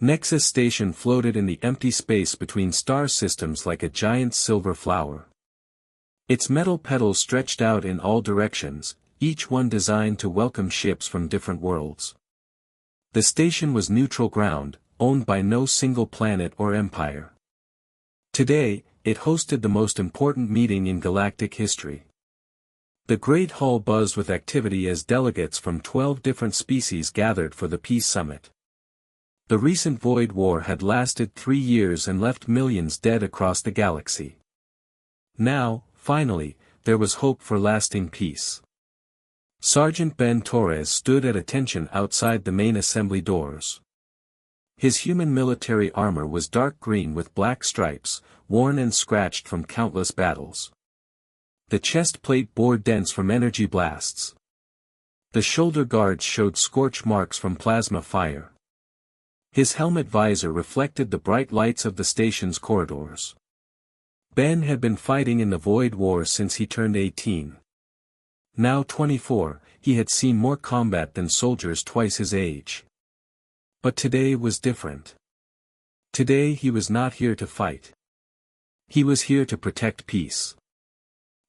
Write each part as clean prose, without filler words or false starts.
Nexus Station floated in the empty space between star systems like a giant silver flower. Its metal petals stretched out in all directions, each one designed to welcome ships from different worlds. The station was neutral ground, owned by no single planet or empire. Today, it hosted the most important meeting in galactic history. The Great Hall buzzed with activity as delegates from 12 different species gathered for the Peace Summit. The recent Void War had lasted 3 years and left millions dead across the galaxy. Now, finally, there was hope for lasting peace. Sergeant Ben Torres stood at attention outside the main assembly doors. His human military armor was dark green with black stripes, worn and scratched from countless battles. The chest plate bore dents from energy blasts. The shoulder guards showed scorch marks from plasma fire. His helmet visor reflected the bright lights of the station's corridors. Ben had been fighting in the Void War since he turned 18. Now 24, he had seen more combat than soldiers twice his age. But today was different. Today he was not here to fight. He was here to protect peace.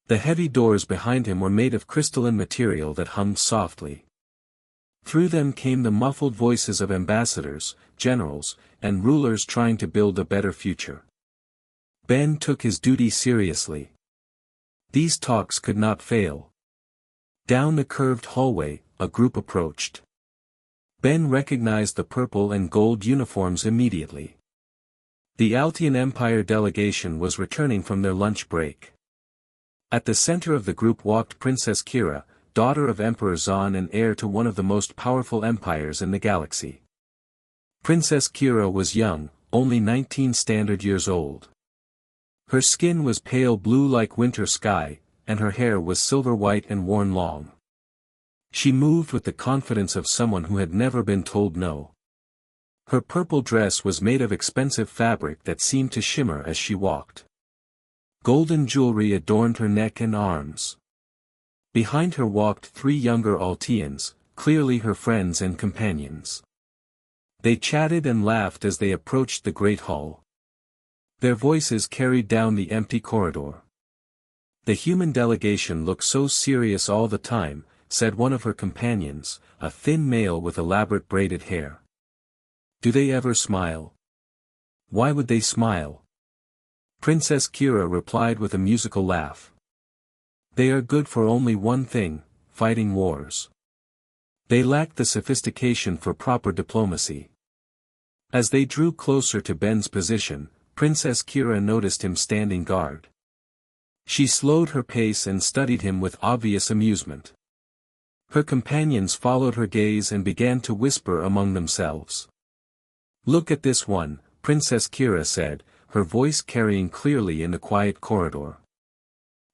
The heavy doors behind him were made of crystalline material that hummed softly. Through them came the muffled voices of ambassadors, generals, and rulers trying to build a better future. Ben took his duty seriously. These talks could not fail. Down the curved hallway, a group approached. Ben recognized the purple and gold uniforms immediately. The Altian Empire delegation was returning from their lunch break. At the center of the group walked Princess Kira, daughter of Emperor Zahn and heir to one of the most powerful empires in the galaxy. Princess Kira was young, only 19 standard years old. Her skin was pale blue like winter sky, and her hair was silver white and worn long. She moved with the confidence of someone who had never been told no. Her purple dress was made of expensive fabric that seemed to shimmer as she walked. Golden jewelry adorned her neck and arms. Behind her walked 3 younger Altians, clearly her friends and companions. They chatted and laughed as they approached the Great Hall. Their voices carried down the empty corridor. The human delegation looked so serious all the time, said one of her companions, a thin male with elaborate braided hair. Do they ever smile? Why would they smile? Princess Kira replied with a musical laugh. They are good for only one thing, fighting wars. They lack the sophistication for proper diplomacy. As they drew closer to Ben's position, Princess Kira noticed him standing guard. She slowed her pace and studied him with obvious amusement. Her companions followed her gaze and began to whisper among themselves. Look at this one, Princess Kira said, her voice carrying clearly in the quiet corridor.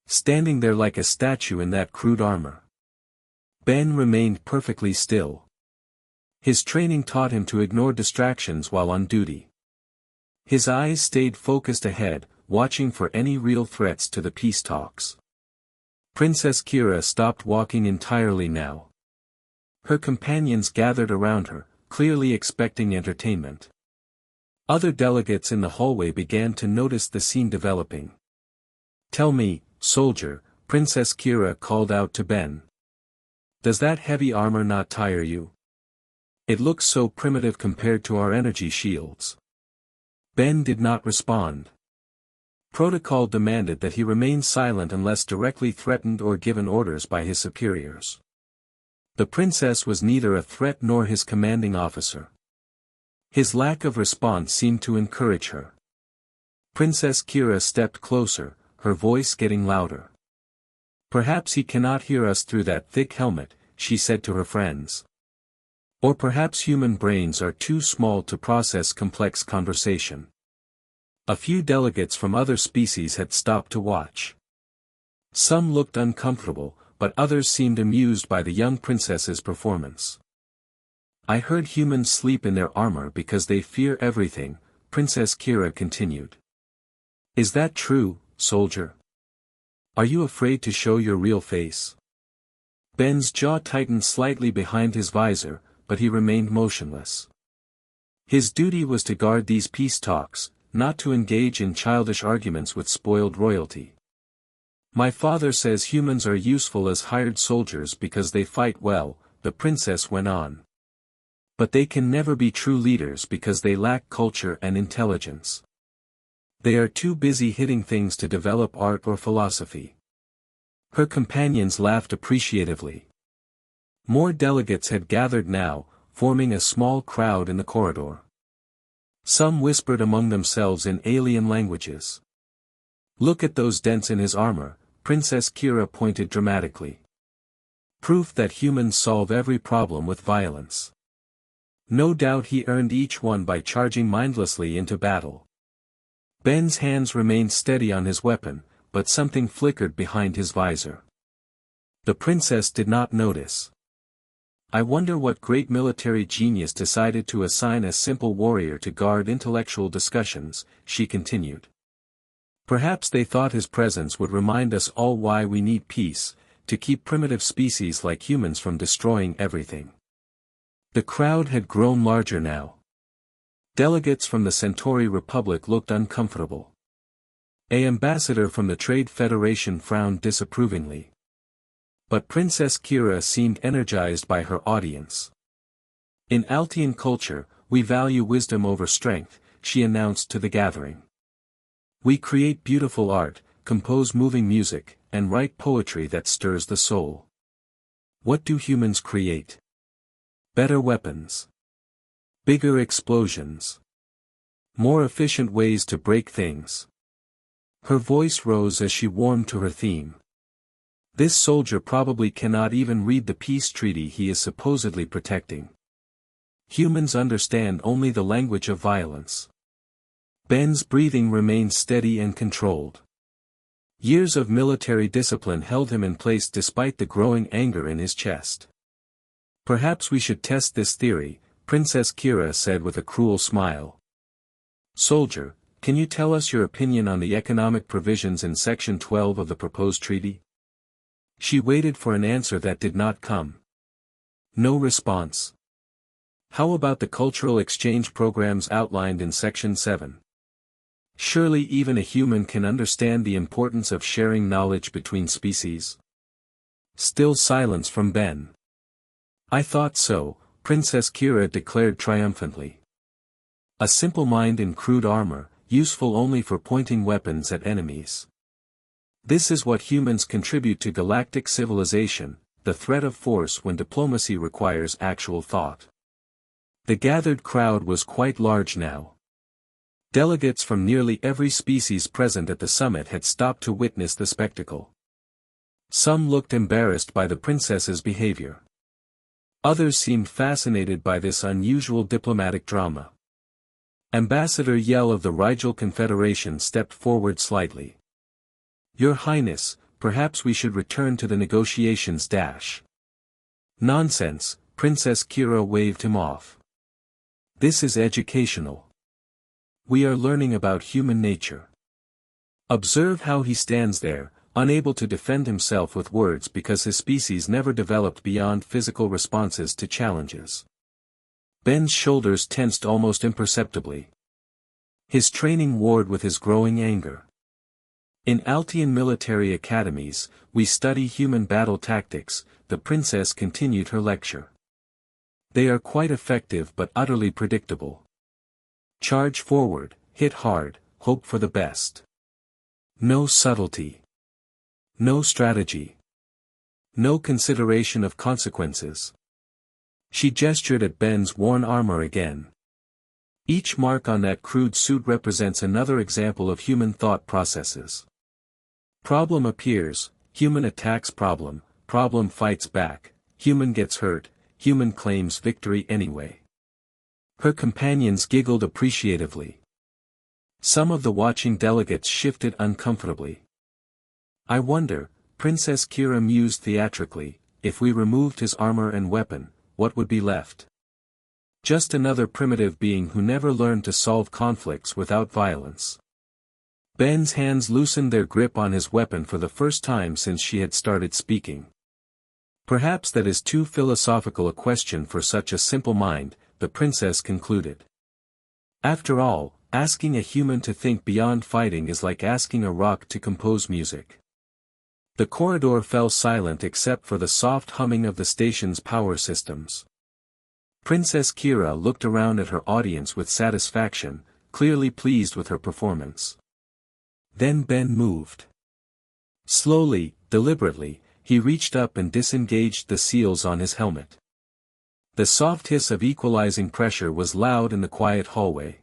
Standing there like a statue in that crude armor. Ben remained perfectly still. His training taught him to ignore distractions while on duty. His eyes stayed focused ahead, watching for any real threats to the peace talks. Princess Kira stopped walking entirely now. Her companions gathered around her, clearly expecting entertainment. Other delegates in the hallway began to notice the scene developing. Tell me, soldier, Princess Kira called out to Ben. Does that heavy armor not tire you? It looks so primitive compared to our energy shields. Ben did not respond. Protocol demanded that he remain silent unless directly threatened or given orders by his superiors. The princess was neither a threat nor his commanding officer. His lack of response seemed to encourage her. Princess Kira stepped closer, her voice getting louder. Perhaps he cannot hear us through that thick helmet, she said to her friends. Or perhaps human brains are too small to process complex conversation. A few delegates from other species had stopped to watch. Some looked uncomfortable, but others seemed amused by the young princess's performance. I heard humans sleep in their armor because they fear everything, Princess Kira continued. Is that true, soldier? Are you afraid to show your real face? Ben's jaw tightened slightly behind his visor, but he remained motionless. His duty was to guard these peace talks, not to engage in childish arguments with spoiled royalty. My father says humans are useful as hired soldiers because they fight well, the princess went on. But they can never be true leaders because they lack culture and intelligence. They are too busy hitting things to develop art or philosophy. Her companions laughed appreciatively. More delegates had gathered now, forming a small crowd in the corridor. Some whispered among themselves in alien languages. "Look at those dents in his armor," Princess Kira pointed dramatically. "Proof that humans solve every problem with violence. No doubt he earned each one by charging mindlessly into battle." Ben's hands remained steady on his weapon, but something flickered behind his visor. The princess did not notice. "I wonder what great military genius decided to assign a simple warrior to guard intellectual discussions," she continued. "Perhaps they thought his presence would remind us all why we need peace, to keep primitive species like humans from destroying everything." The crowd had grown larger now. Delegates from the Centauri Republic looked uncomfortable. An ambassador from the Trade Federation frowned disapprovingly. But Princess Kira seemed energized by her audience. "In Altian culture, we value wisdom over strength," she announced to the gathering. "We create beautiful art, compose moving music, and write poetry that stirs the soul. What do humans create? Better weapons. Bigger explosions. More efficient ways to break things." Her voice rose as she warmed to her theme. "This soldier probably cannot even read the peace treaty he is supposedly protecting. Humans understand only the language of violence." Ben's breathing remained steady and controlled. Years of military discipline held him in place despite the growing anger in his chest. "Perhaps we should test this theory," Princess Kira said with a cruel smile. "Soldier, can you tell us your opinion on the economic provisions in Section 12 of the proposed treaty?" She waited for an answer that did not come. No response. "How about the cultural exchange programs outlined in Section 7? Surely even a human can understand the importance of sharing knowledge between species?" Still silence from Ben. "I thought so," Princess Kira declared triumphantly. "A simple mind in crude armor, useful only for pointing weapons at enemies. This is what humans contribute to galactic civilization, the threat of force when diplomacy requires actual thought." The gathered crowd was quite large now. Delegates from nearly every species present at the summit had stopped to witness the spectacle. Some looked embarrassed by the princess's behavior. Others seemed fascinated by this unusual diplomatic drama. Ambassador Yell of the Rigel Confederation stepped forward slightly. "Your Highness, perhaps we should return to the negotiations. "Nonsense," Princess Kira waved him off. "This is educational. We are learning about human nature. Observe how he stands there, unable to defend himself with words because his species never developed beyond physical responses to challenges." Ben's shoulders tensed almost imperceptibly. His training warred with his growing anger. "In Altian military academies, we study human battle tactics," the princess continued her lecture. "They are quite effective but utterly predictable. Charge forward, hit hard, hope for the best. No subtlety. No strategy. No consideration of consequences." She gestured at Ben's worn armor again. "Each mark on that crude suit represents another example of human thought processes. Problem appears, human attacks problem, problem fights back, human gets hurt, human claims victory anyway." Her companions giggled appreciatively. Some of the watching delegates shifted uncomfortably. "I wonder," Princess Kira mused theatrically, "if we removed his armor and weapon, what would be left? Just another primitive being who never learned to solve conflicts without violence." Ben's hands loosened their grip on his weapon for the first time since she had started speaking. "Perhaps that is too philosophical a question for such a simple mind," the princess concluded. After all, asking a human to think beyond fighting is like asking a rock to compose music. The corridor fell silent except for the soft humming of the station's power systems. Princess Kira looked around at her audience with satisfaction, clearly pleased with her performance. Then Ben moved. Slowly, deliberately, he reached up and disengaged the seals on his helmet. The soft hiss of equalizing pressure was loud in the quiet hallway.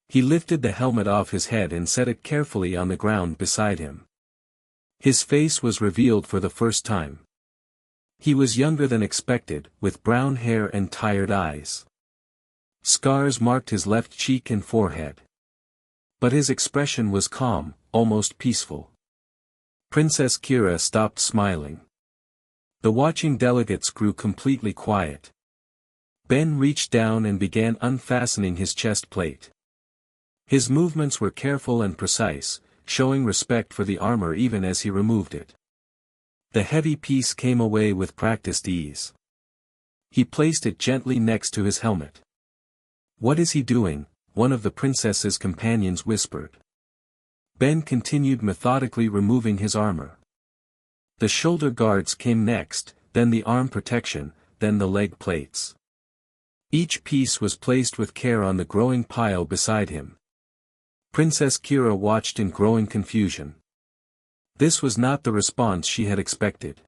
He lifted the helmet off his head and set it carefully on the ground beside him. His face was revealed for the first time. He was younger than expected, with brown hair and tired eyes. Scars marked his left cheek and forehead. But his expression was calm, almost peaceful. Princess Kira stopped smiling. The watching delegates grew completely quiet. Ben reached down and began unfastening his chest plate. His movements were careful and precise, showing respect for the armor even as he removed it. The heavy piece came away with practiced ease. He placed it gently next to his helmet. "What is he doing?" one of the princess's companions whispered. Ben continued methodically removing his armor. The shoulder guards came next, then the arm protection, then the leg plates. Each piece was placed with care on the growing pile beside him. Princess Kira watched in growing confusion. This was not the response she had expected.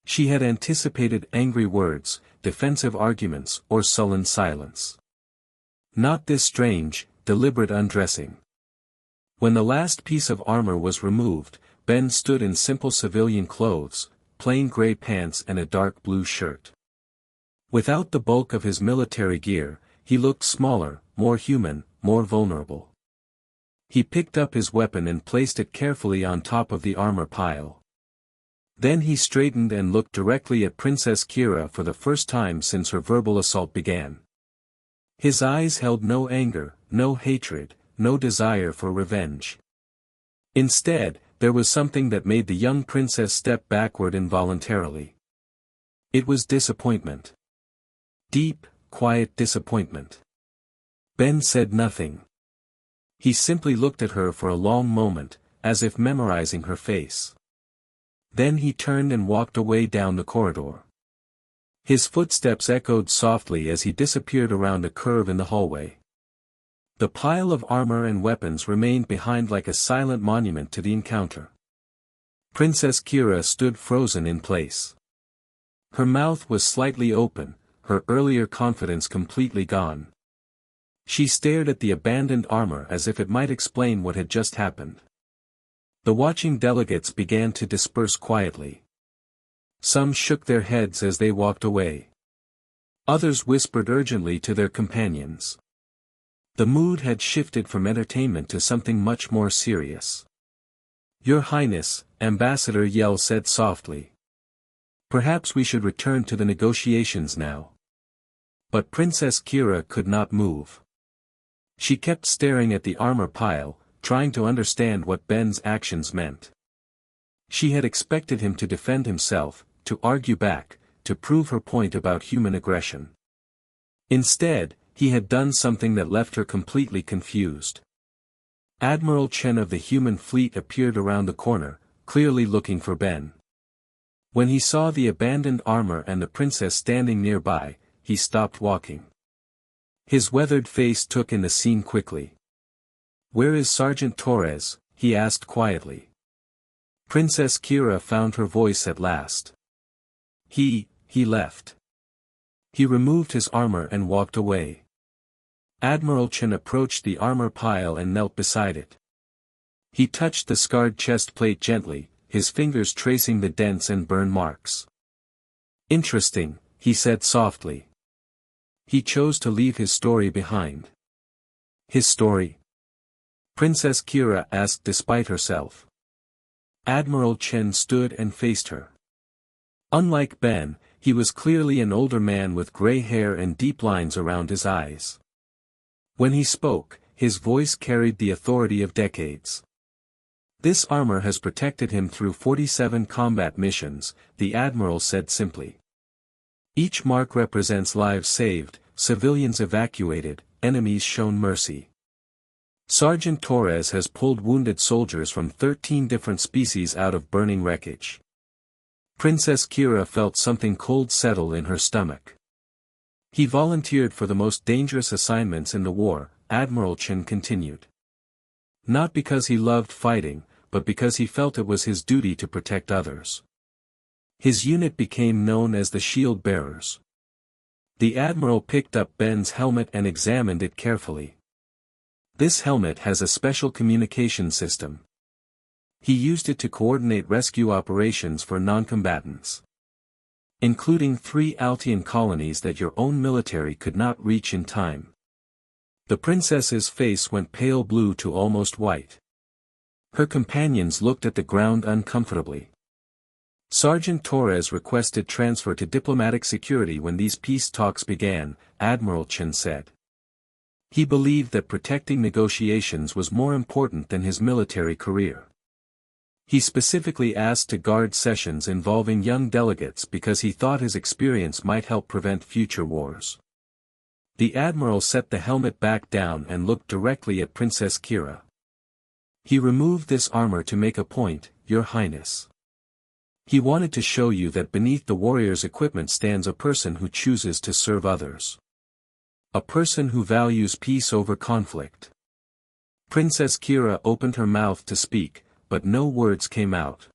She had anticipated angry words, defensive arguments, or sullen silence. Not this strange, deliberate undressing. When the last piece of armor was removed, Ben stood in simple civilian clothes, plain gray pants and a dark blue shirt. Without the bulk of his military gear, he looked smaller, more human, more vulnerable. He picked up his weapon and placed it carefully on top of the armor pile. Then he straightened and looked directly at Princess Kira for the first time since her verbal assault began. His eyes held no anger, no hatred, no desire for revenge. Instead, there was something that made the young princess step backward involuntarily. It was disappointment. Deep, quiet disappointment. Ben said nothing. He simply looked at her for a long moment, as if memorizing her face. Then he turned and walked away down the corridor. His footsteps echoed softly as he disappeared around a curve in the hallway. The pile of armor and weapons remained behind like a silent monument to the encounter. Princess Kira stood frozen in place. Her mouth was slightly open, her earlier confidence completely gone. She stared at the abandoned armor as if it might explain what had just happened. The watching delegates began to disperse quietly. Some shook their heads as they walked away. Others whispered urgently to their companions. The mood had shifted from entertainment to something much more serious. "Your Highness," Ambassador Yell said softly. "Perhaps we should return to the negotiations now." But Princess Kira could not move. She kept staring at the armor pile, trying to understand what Ben's actions meant. She had expected him to defend himself, to argue back, to prove her point about human aggression. Instead, he had done something that left her completely confused. Admiral Chen of the human fleet appeared around the corner, clearly looking for Ben. When he saw the abandoned armor and the princess standing nearby, he stopped walking. His weathered face took in the scene quickly. "Where is Sergeant Torres?" he asked quietly. Princess Kira found her voice at last. He left. He removed his armor and walked away. Admiral Chen approached the armor pile and knelt beside it. He touched the scarred chest plate gently, his fingers tracing the dents and burn marks. "Interesting," he said softly. He chose to leave his story behind. "His story?" Princess Kira asked despite herself. Admiral Chen stood and faced her. Unlike Ben, he was clearly an older man with gray hair and deep lines around his eyes. When he spoke, his voice carried the authority of decades. "This armor has protected him through 47 combat missions," the Admiral said simply. "Each mark represents lives saved, civilians evacuated, enemies shown mercy. Sergeant Torres has pulled wounded soldiers from 13 different species out of burning wreckage. Princess Kira felt something cold settle in her stomach. He volunteered for the most dangerous assignments in the war, Admiral Chen continued. Not because he loved fighting, but because he felt it was his duty to protect others. His unit became known as the Shield Bearers. The Admiral picked up Ben's helmet and examined it carefully. This helmet has a special communication system. He used it to coordinate rescue operations for non-combatants, including 3 Altian colonies that your own military could not reach in time. The princess's face went pale blue to almost white. Her companions looked at the ground uncomfortably. Sergeant Torres requested transfer to diplomatic security when these peace talks began, Admiral Chen said. He believed that protecting negotiations was more important than his military career. He specifically asked to guard sessions involving young delegates because he thought his experience might help prevent future wars. The Admiral set the helmet back down and looked directly at Princess Kira. He removed this armor to make a point, Your Highness. He wanted to show you that beneath the warrior's equipment stands a person who chooses to serve others. A person who values peace over conflict. Princess Kira opened her mouth to speak, but no words came out.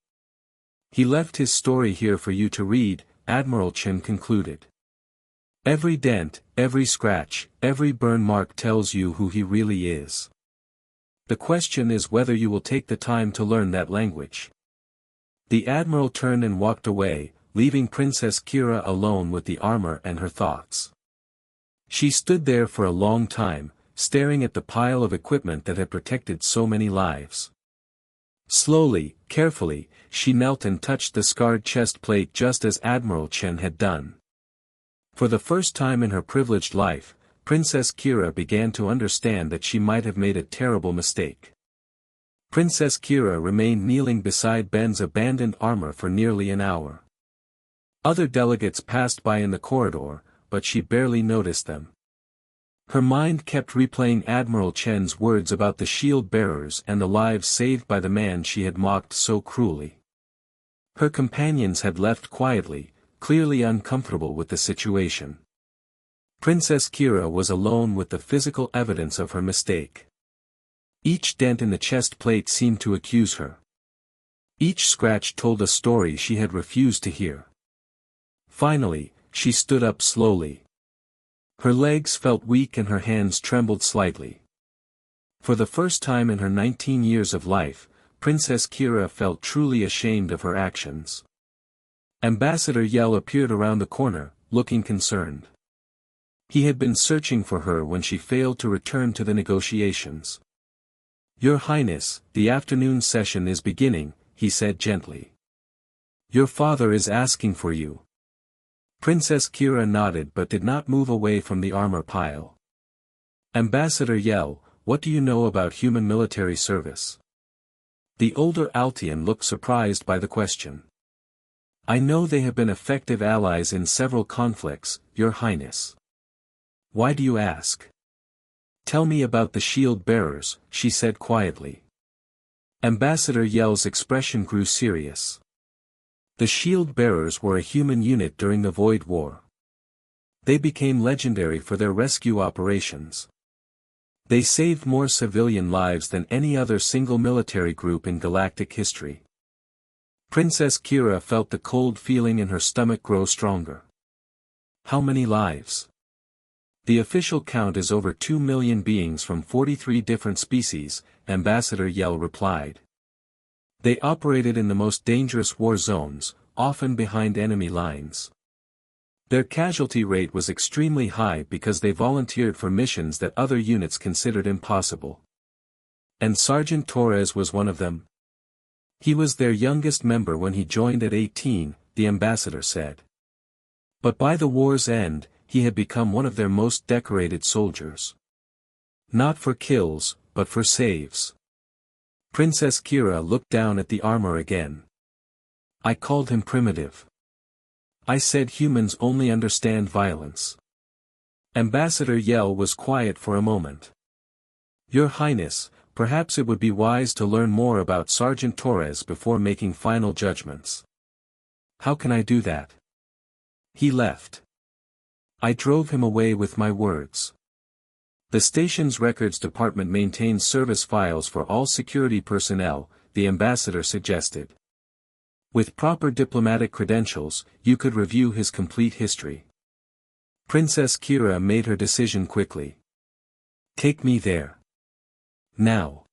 He left his story here for you to read, Admiral Chen concluded. Every dent, every scratch, every burn mark tells you who he really is. The question is whether you will take the time to learn that language. The Admiral turned and walked away, leaving Princess Kira alone with the armor and her thoughts. She stood there for a long time, staring at the pile of equipment that had protected so many lives. Slowly, carefully, she knelt and touched the scarred chest plate just as Admiral Chen had done. For the first time in her privileged life, Princess Kira began to understand that she might have made a terrible mistake. Princess Kira remained kneeling beside Ben's abandoned armor for nearly an hour. Other delegates passed by in the corridor, but she barely noticed them. Her mind kept replaying Admiral Chen's words about the shield bearers and the lives saved by the man she had mocked so cruelly. Her companions had left quietly, clearly uncomfortable with the situation. Princess Kira was alone with the physical evidence of her mistake. Each dent in the chest plate seemed to accuse her. Each scratch told a story she had refused to hear. Finally, she stood up slowly. Her legs felt weak and her hands trembled slightly. For the first time in her 19 years of life, Princess Kira felt truly ashamed of her actions. Ambassador Yell appeared around the corner, looking concerned. He had been searching for her when she failed to return to the negotiations. Your Highness, the afternoon session is beginning, he said gently. Your father is asking for you. Princess Kira nodded but did not move away from the armor pile. Ambassador Yell, what do you know about human military service? The older Altian looked surprised by the question. I know they have been effective allies in several conflicts, Your Highness. Why do you ask? Tell me about the shield bearers, she said quietly. Ambassador Yell's expression grew serious. The shield bearers were a human unit during the Void War. They became legendary for their rescue operations. They saved more civilian lives than any other single military group in galactic history. Princess Kira felt the cold feeling in her stomach grow stronger. How many lives? The official count is over 2 million beings from 43 different species, Ambassador Yell replied. They operated in the most dangerous war zones, often behind enemy lines. Their casualty rate was extremely high because they volunteered for missions that other units considered impossible. And Sergeant Torres was one of them. He was their youngest member when he joined at 18, the ambassador said. But by the war's end, he had become one of their most decorated soldiers. Not for kills, but for saves. Princess Kira looked down at the armor again. I called him primitive. I said humans only understand violence. Ambassador Yell was quiet for a moment. Your Highness, perhaps it would be wise to learn more about Sergeant Torres before making final judgments. How can I do that? He left. I drove him away with my words. The station's records department maintains service files for all security personnel, the ambassador suggested. With proper diplomatic credentials, you could review his complete history. Princess Kira made her decision quickly. Take me there. Now.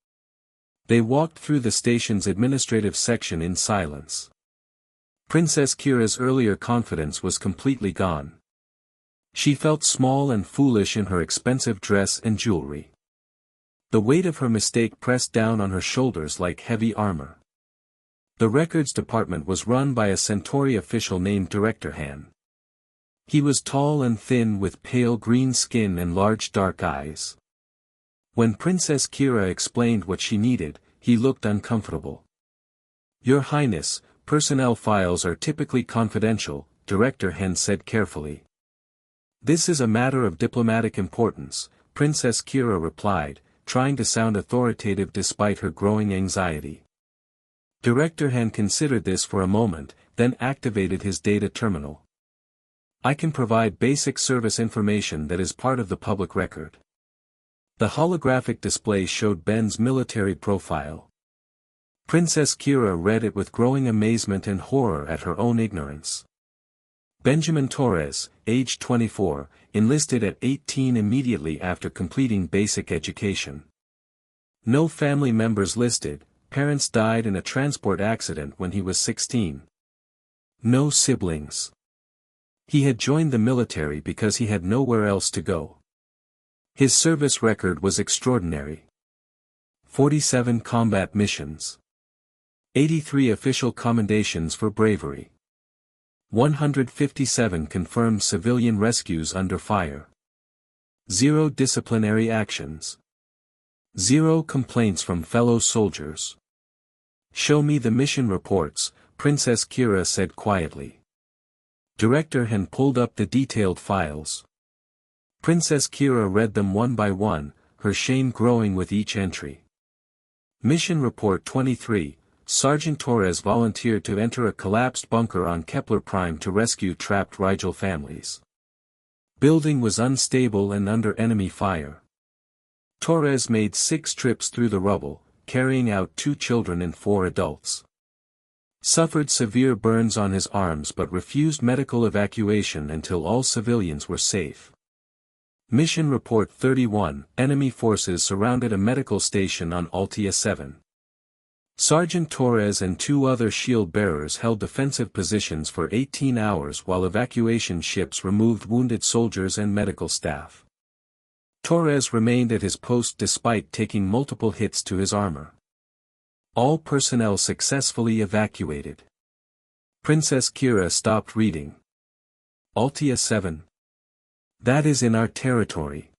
They walked through the station's administrative section in silence. Princess Kira's earlier confidence was completely gone. She felt small and foolish in her expensive dress and jewelry. The weight of her mistake pressed down on her shoulders like heavy armor. The records department was run by a Centauri official named Director Han. He was tall and thin with pale green skin and large dark eyes. When Princess Kira explained what she needed, he looked uncomfortable. Your Highness, personnel files are typically confidential, Director Han said carefully. This is a matter of diplomatic importance, Princess Kira replied, trying to sound authoritative despite her growing anxiety. Director Han considered this for a moment, then activated his data terminal. I can provide basic service information that is part of the public record. The holographic display showed Ben's military profile. Princess Kira read it with growing amazement and horror at her own ignorance. Benjamin Torres, age 24, enlisted at 18 immediately after completing basic education. No family members listed, parents died in a transport accident when he was 16. No siblings. He had joined the military because he had nowhere else to go. His service record was extraordinary. 47 combat missions. 83 official commendations for bravery. 157 confirmed civilian rescues under fire. 0 disciplinary actions. 0 complaints from fellow soldiers. Show me the mission reports, Princess Kira said quietly. Director Han pulled up the detailed files. Princess Kira read them one by one, her shame growing with each entry. Mission Report 23. Sergeant Torres volunteered to enter a collapsed bunker on Kepler Prime to rescue trapped Rigel families. Building was unstable and under enemy fire. Torres made 6 trips through the rubble, carrying out 2 children and 4 adults. Suffered severe burns on his arms but refused medical evacuation until all civilians were safe. Mission Report 31. Enemy forces surrounded a medical station on Altia 7. Sergeant Torres and 2 other shield-bearers held defensive positions for 18 hours while evacuation ships removed wounded soldiers and medical staff. Torres remained at his post despite taking multiple hits to his armor. All personnel successfully evacuated. Princess Kira stopped reading. Altia 7. That is in our territory.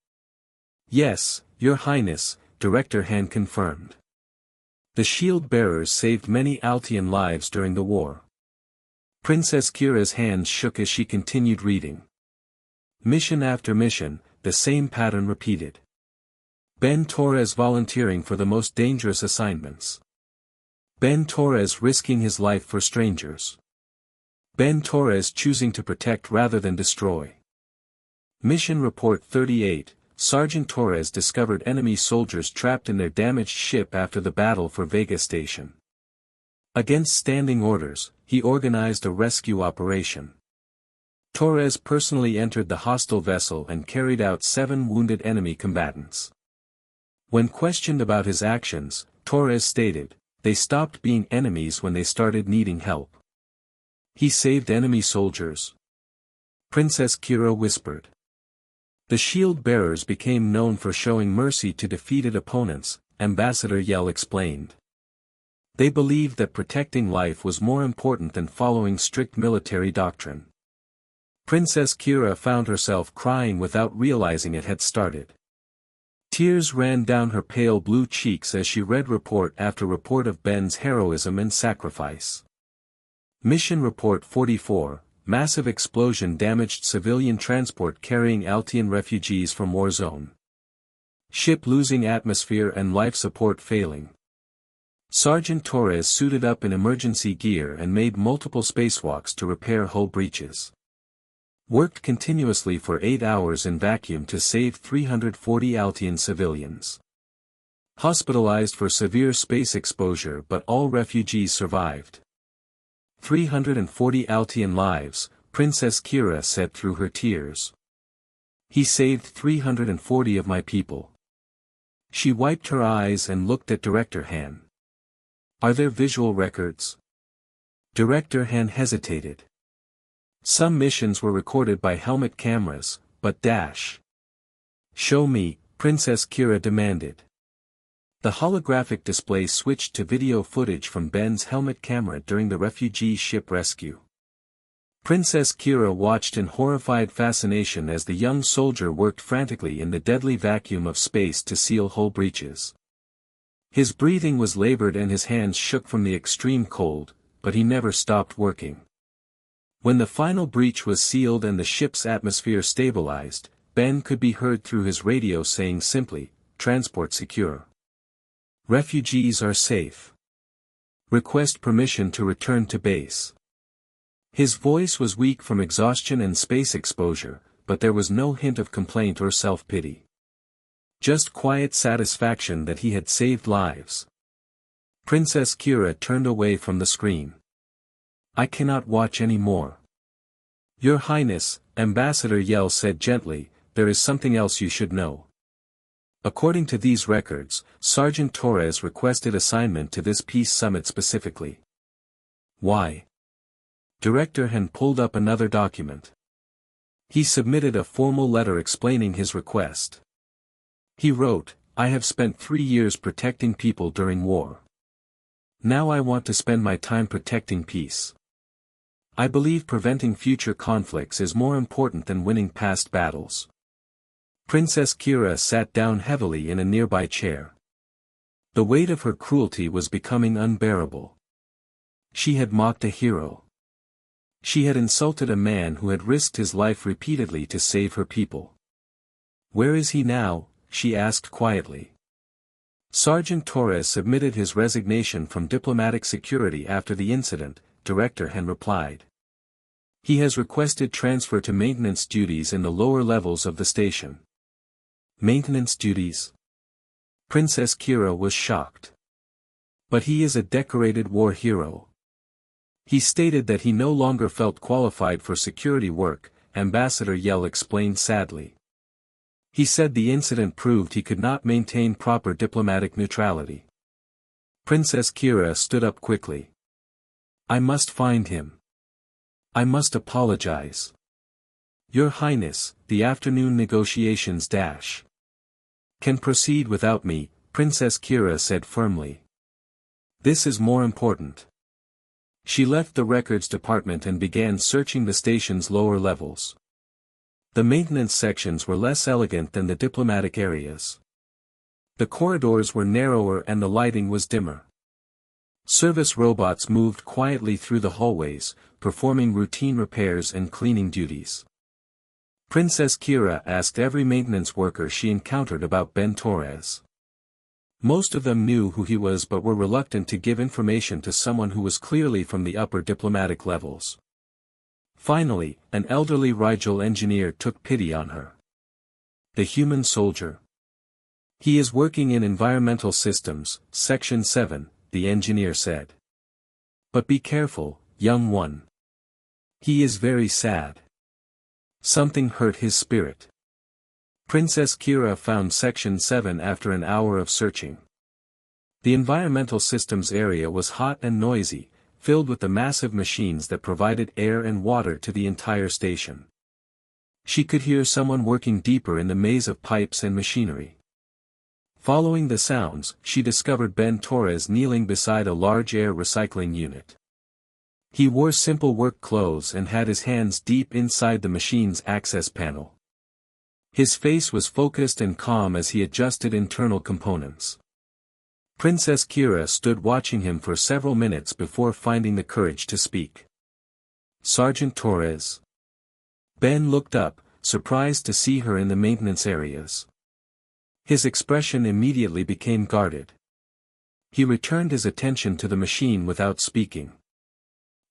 Yes, Your Highness, Director Han confirmed. The shield-bearers saved many Altian lives during the war. Princess Kira's hands shook as she continued reading. Mission after mission, the same pattern repeated. Ben Torres volunteering for the most dangerous assignments. Ben Torres risking his life for strangers. Ben Torres choosing to protect rather than destroy. Mission Report 38. Sergeant Torres discovered enemy soldiers trapped in their damaged ship after the battle for Vega Station. Against standing orders, he organized a rescue operation. Torres personally entered the hostile vessel and carried out 7 wounded enemy combatants. When questioned about his actions, Torres stated, they stopped being enemies when they started needing help. He saved enemy soldiers. Princess Kira whispered. The shield-bearers became known for showing mercy to defeated opponents, Ambassador Yell explained. They believed that protecting life was more important than following strict military doctrine. Princess Kira found herself crying without realizing it had started. Tears ran down her pale blue cheeks as she read report after report of Ben's heroism and sacrifice. Mission Report 44. massive explosion damaged civilian transport carrying Altian refugees from war zone. Ship losing atmosphere and life support failing. Sergeant Torres suited up in emergency gear and made multiple spacewalks to repair hull breaches. Worked continuously for 8 hours in vacuum to save 340 Altian civilians. Hospitalized for severe space exposure, but all refugees survived. 340 Altian lives, Princess Kira said through her tears. He saved 340 of my people. She wiped her eyes and looked at Director Han. Are there visual records? Director Han hesitated. Some missions were recorded by helmet cameras, but dash. Show me, Princess Kira demanded. The holographic display switched to video footage from Ben's helmet camera during the refugee ship rescue. Princess Kira watched in horrified fascination as the young soldier worked frantically in the deadly vacuum of space to seal hull breaches. His breathing was labored and his hands shook from the extreme cold, but he never stopped working. When the final breach was sealed and the ship's atmosphere stabilized, Ben could be heard through his radio saying simply, "Transport secure. Refugees are safe. Request permission to return to base." His voice was weak from exhaustion and space exposure, but there was no hint of complaint or self-pity. Just quiet satisfaction that he had saved lives. Princess Kira turned away from the screen. "I cannot watch any more." "Your Highness," Ambassador Yell said gently, "there is something else you should know." According to these records, Sergeant Torres requested assignment to this peace summit specifically. Why? Director Han pulled up another document. He submitted a formal letter explaining his request. He wrote, "I have spent 3 years protecting people during war. Now I want to spend my time protecting peace. I believe preventing future conflicts is more important than winning past battles." Princess Kira sat down heavily in a nearby chair. The weight of her cruelty was becoming unbearable. She had mocked a hero. She had insulted a man who had risked his life repeatedly to save her people. "Where is he now?" she asked quietly. Sergeant Torres submitted his resignation from diplomatic security after the incident, Director Han replied. "He has requested transfer to maintenance duties in the lower levels of the station." Maintenance duties? Princess Kira was shocked. But he is a decorated war hero. He stated that he no longer felt qualified for security work, Ambassador Yell explained sadly. He said the incident proved he could not maintain proper diplomatic neutrality. Princess Kira stood up quickly. "I must find him. I must apologize. Your Highness, the afternoon negotiations can proceed without me," Princess Kira said firmly. "This is more important." She left the records department and began searching the station's lower levels. The maintenance sections were less elegant than the diplomatic areas. The corridors were narrower and the lighting was dimmer. Service robots moved quietly through the hallways, performing routine repairs and cleaning duties. Princess Kira asked every maintenance worker she encountered about Ben Torres. Most of them knew who he was but were reluctant to give information to someone who was clearly from the upper diplomatic levels. Finally, an elderly Rigel engineer took pity on her. "The human soldier. He is working in environmental systems, Section 7, the engineer said. But be careful, young one. He is very sad. Something hurt his spirit." Princess Kira found Section 7 after an hour of searching. The environmental systems area was hot and noisy, filled with the massive machines that provided air and water to the entire station. She could hear someone working deeper in the maze of pipes and machinery. Following the sounds, she discovered Ben Torres kneeling beside a large air recycling unit. He wore simple work clothes and had his hands deep inside the machine's access panel. His face was focused and calm as he adjusted internal components. Princess Kira stood watching him for several minutes before finding the courage to speak. Sergeant Torres. Ben looked up, surprised to see her in the maintenance areas. His expression immediately became guarded. He returned his attention to the machine without speaking.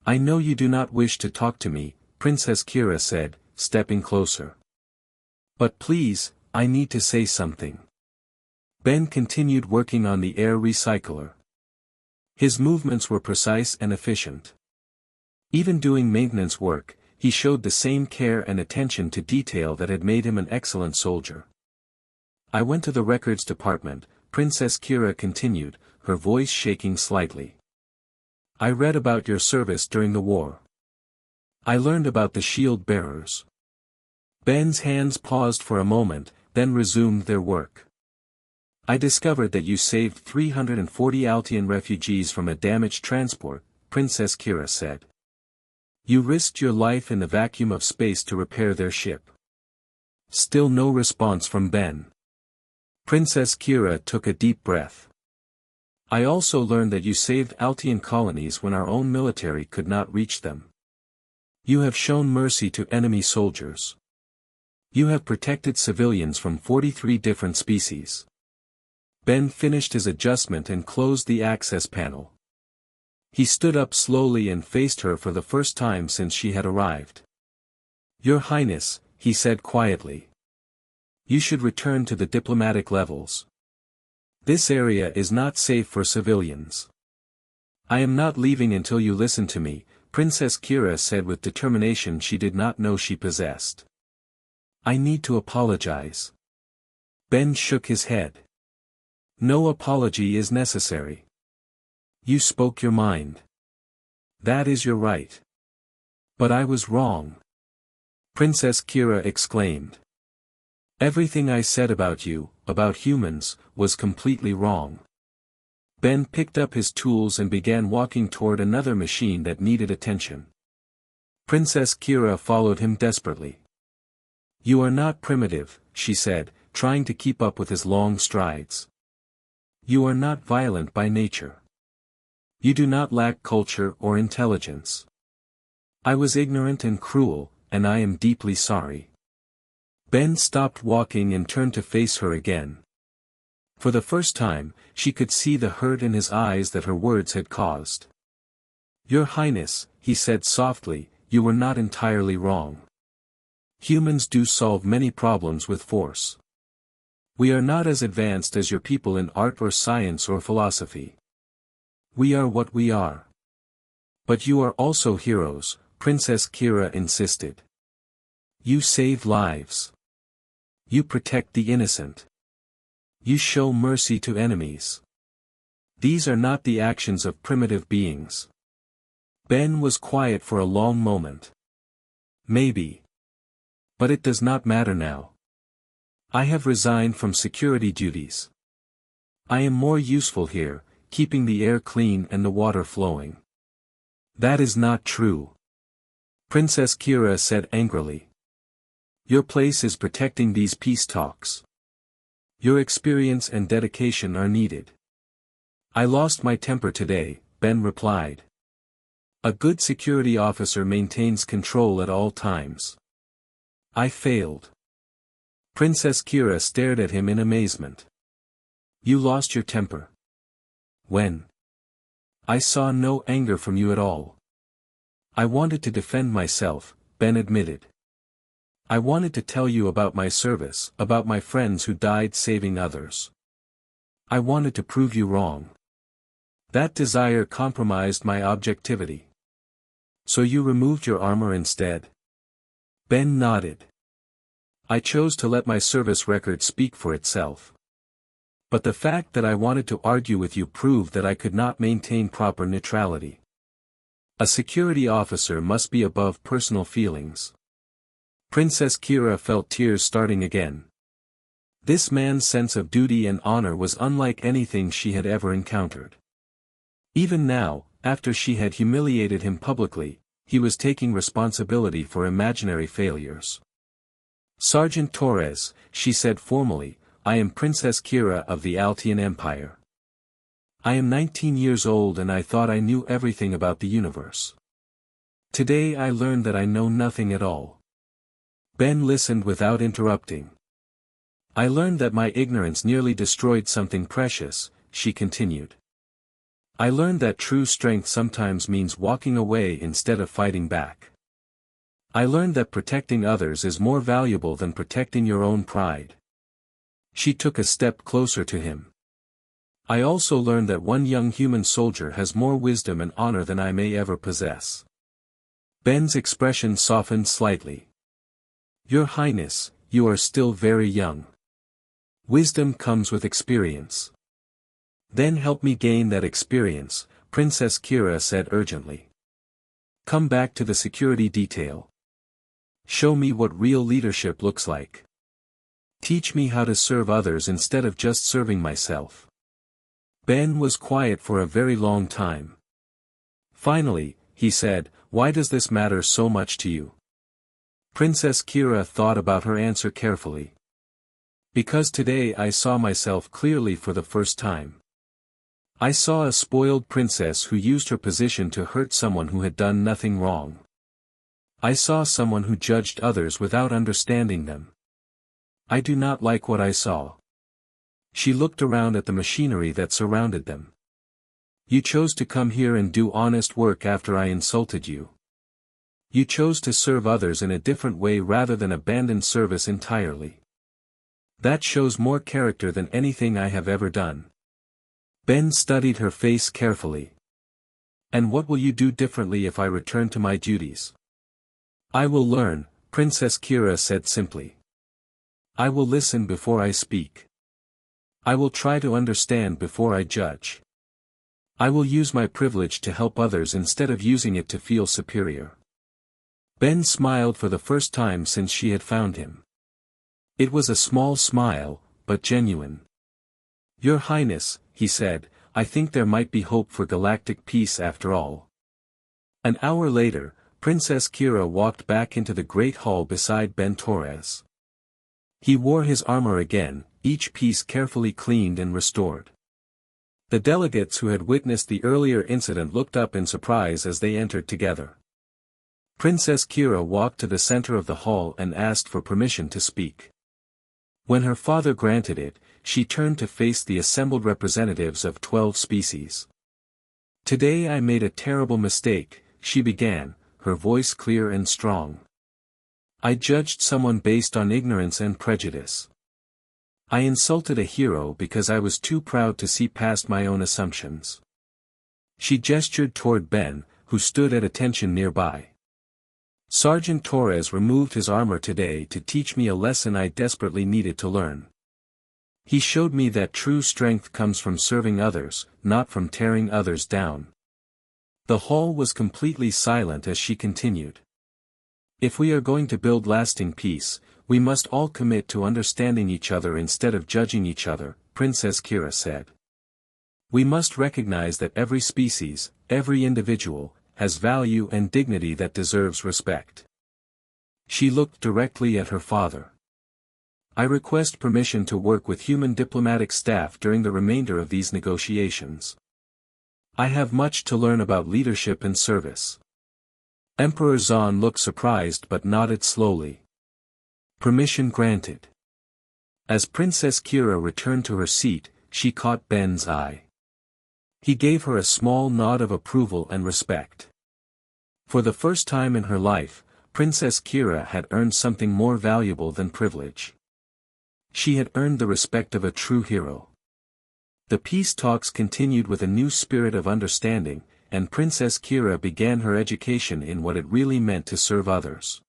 "I know you do not wish to talk to me," Princess Kira said, stepping closer. "But please, I need to say something." Ben continued working on the air recycler. His movements were precise and efficient. Even doing maintenance work, he showed the same care and attention to detail that had made him an excellent soldier. "I went to the records department," Princess Kira continued, her voice shaking slightly. "I read about your service during the war. I learned about the shield bearers." Ben's hands paused for a moment, then resumed their work. "I discovered that you saved 340 Altian refugees from a damaged transport," Princess Kira said. "You risked your life in the vacuum of space to repair their ship." Still no response from Ben. Princess Kira took a deep breath. "I also learned that you saved Altian colonies when our own military could not reach them. You have shown mercy to enemy soldiers. You have protected civilians from 43 different species." Ben finished his adjustment and closed the access panel. He stood up slowly and faced her for the first time since she had arrived. "Your Highness," he said quietly. "You should return to the diplomatic levels. This area is not safe for civilians." "I am not leaving until you listen to me," Princess Kira said with determination she did not know she possessed. "I need to apologize." Ben shook his head. "No apology is necessary. You spoke your mind. That is your right. But I was wrong," Princess Kira exclaimed. "Everything I said about you, about humans, was completely wrong." Ben picked up his tools and began walking toward another machine that needed attention. Princess Kira followed him desperately. "You are not primitive," she said, trying to keep up with his long strides. "You are not violent by nature. You do not lack culture or intelligence. I was ignorant and cruel, and I am deeply sorry." Ben stopped walking and turned to face her again. For the first time, she could see the hurt in his eyes that her words had caused. "Your Highness," he said softly, "you were not entirely wrong. Humans do solve many problems with force. We are not as advanced as your people in art or science or philosophy. We are what we are." "But you are also heroes," Princess Kira insisted. "You save lives. You protect the innocent. You show mercy to enemies. These are not the actions of primitive beings." Ben was quiet for a long moment. "Maybe. But it does not matter now. I have resigned from security duties. I am more useful here, keeping the air clean and the water flowing." "That is not true," Princess Kira said angrily. "Your place is protecting these peace talks. Your experience and dedication are needed." "I lost my temper today," Ben replied. "A good security officer maintains control at all times. I failed." Princess Kira stared at him in amazement. "You lost your temper? When?" "I saw no anger from you at all." "I wanted to defend myself," Ben admitted. "I wanted to tell you about my service, about my friends who died saving others. I wanted to prove you wrong. That desire compromised my objectivity. So you removed your armor instead?" Ben nodded. "I chose to let my service record speak for itself. But the fact that I wanted to argue with you proved that I could not maintain proper neutrality. A security officer must be above personal feelings." Princess Kira felt tears starting again. This man's sense of duty and honor was unlike anything she had ever encountered. Even now, after she had humiliated him publicly, he was taking responsibility for imaginary failures. "Sergeant Torres," she said formally, "I am Princess Kira of the Altian Empire. I am 19 years old and I thought I knew everything about the universe. Today I learned that I know nothing at all. Ben listened without interrupting. I learned that my ignorance nearly destroyed something precious, she continued. I learned that true strength sometimes means walking away instead of fighting back. I learned that protecting others is more valuable than protecting your own pride. She took a step closer to him. I also learned that one young human soldier has more wisdom and honor than I may ever possess. Ben's expression softened slightly. Your Highness, you are still very young. Wisdom comes with experience. Then help me gain that experience, Princess Kira said urgently. Come back to the security detail. Show me what real leadership looks like. Teach me how to serve others instead of just serving myself. Ben was quiet for a very long time. Finally, he said, why does this matter so much to you? Princess Kira thought about her answer carefully. Because today I saw myself clearly for the first time. I saw a spoiled princess who used her position to hurt someone who had done nothing wrong. I saw someone who judged others without understanding them. I do not like what I saw. She looked around at the machinery that surrounded them. You chose to come here and do honest work after I insulted you. You chose to serve others in a different way rather than abandon service entirely. That shows more character than anything I have ever done. Ben studied her face carefully. And what will you do differently if I return to my duties? I will learn, Princess Kira said simply. I will listen before I speak. I will try to understand before I judge. I will use my privilege to help others instead of using it to feel superior. Ben smiled for the first time since she had found him. It was a small smile, but genuine. Your Highness, he said, I think there might be hope for galactic peace after all. An hour later, Princess Kira walked back into the great hall beside Ben Torres. He wore his armor again, each piece carefully cleaned and restored. The delegates who had witnessed the earlier incident looked up in surprise as they entered together. Princess Kira walked to the center of the hall and asked for permission to speak. When her father granted it, she turned to face the assembled representatives of 12 species. Today I made a terrible mistake, she began, her voice clear and strong. I judged someone based on ignorance and prejudice. I insulted a hero because I was too proud to see past my own assumptions. She gestured toward Ben, who stood at attention nearby. Sergeant Torres removed his armor today to teach me a lesson I desperately needed to learn. He showed me that true strength comes from serving others, not from tearing others down. The hall was completely silent as she continued. If we are going to build lasting peace, we must all commit to understanding each other instead of judging each other, Princess Kira said. We must recognize that every species, every individual, has value and dignity that deserves respect. She looked directly at her father. I request permission to work with human diplomatic staff during the remainder of these negotiations. I have much to learn about leadership and service. Emperor Zahn looked surprised but nodded slowly. Permission granted. As Princess Kira returned to her seat, she caught Ben's eye. He gave her a small nod of approval and respect. For the first time in her life, Princess Kira had earned something more valuable than privilege. She had earned the respect of a true hero. The peace talks continued with a new spirit of understanding, and Princess Kira began her education in what it really meant to serve others.